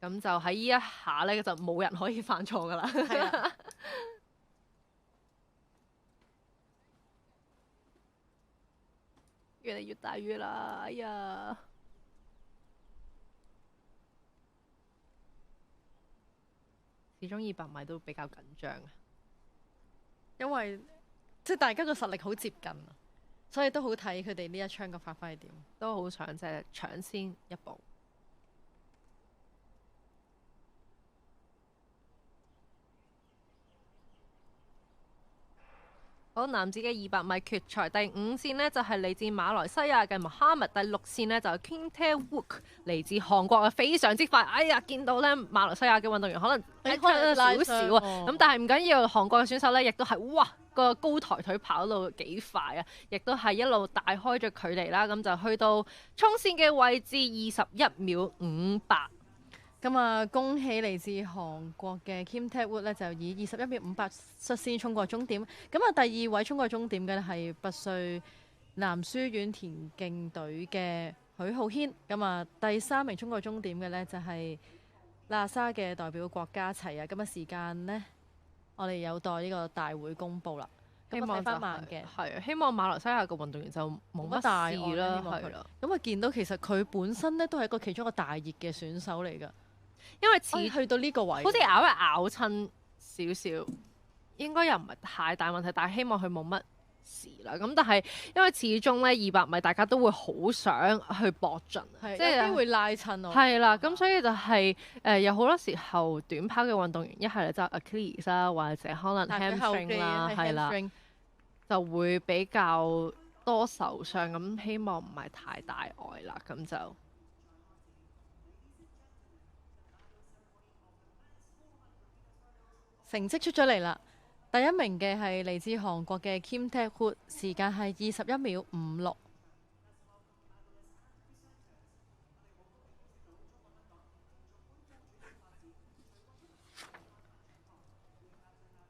咁就喺呢一下咧，就冇人可以犯錯噶啦。係啊，越嚟越大雨啦！哎呀，始終200米都比較緊張啊。因為即係大家個實力好接近啊，所以都好睇佢哋呢一槍個發揮係點。都好想即係搶先一步。好，男子嘅200米決賽第5線呢，就係嚟自馬來西亞嘅 Mohamed，第6線呢，就係 Kim Wook 嚟自韓國啊，非常之快。哎呀，見到咧馬來西亞嘅運動員可能差少少啊，咁但係唔緊要，韓國嘅選手咧亦都係哇個高抬腿跑到幾快啊，亦都係一路大開咗距離啦，咁就去到衝線嘅位置21秒58。咁啊，恭喜嚟自韓國嘅 Kim Wook 咧，就以21秒58率先衝過終點。咁啊，第二位衝過終點嘅咧係拔萃男書院田徑隊嘅許浩軒。咁啊，第3名衝過終點嘅咧就係喇沙嘅代表郭嘉齊啊。咁啊，時間呢，我哋有待呢個大會公佈啦。希望翻慢嘅，係希望馬來西亞嘅運動員就冇乜大事啦，係啦。咁啊，見到其實佢本身咧都係一個其中一個大熱嘅選手嚟㗎。因為去到呢個位，好似咬親少少，應該又唔係太大問題，但係希望佢冇乜事啦。咁但係因為始終咧200米大家都會好想去搏盡，即係有機會拉親我。係啦，咁所以就係有好多時候短跑嘅運動員一係就 Achilles 啦，或者可能 hamstring 啦，係啦，就會比較多受傷。咁希望唔係太大礙啦，咁就。成績出咗嚟啦，第1名嘅係嚟自韓國嘅 Kim Wook，時間係21秒56。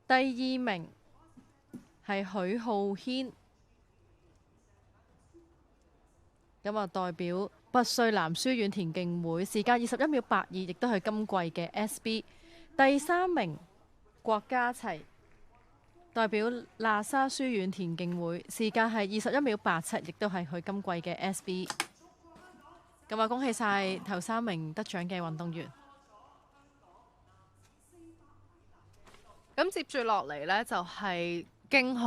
第2名係許浩軒，咁啊代表拔萃男書院田徑會，時間21秒82，亦都係今季嘅 SB。第3名郭嘉齊，代表喇沙書院田徑會，時間係21秒87，亦都係佢今季嘅 SB。咁啊，恭喜晒頭3名得獎嘅運動員。咁接住落嚟呢，就係競項。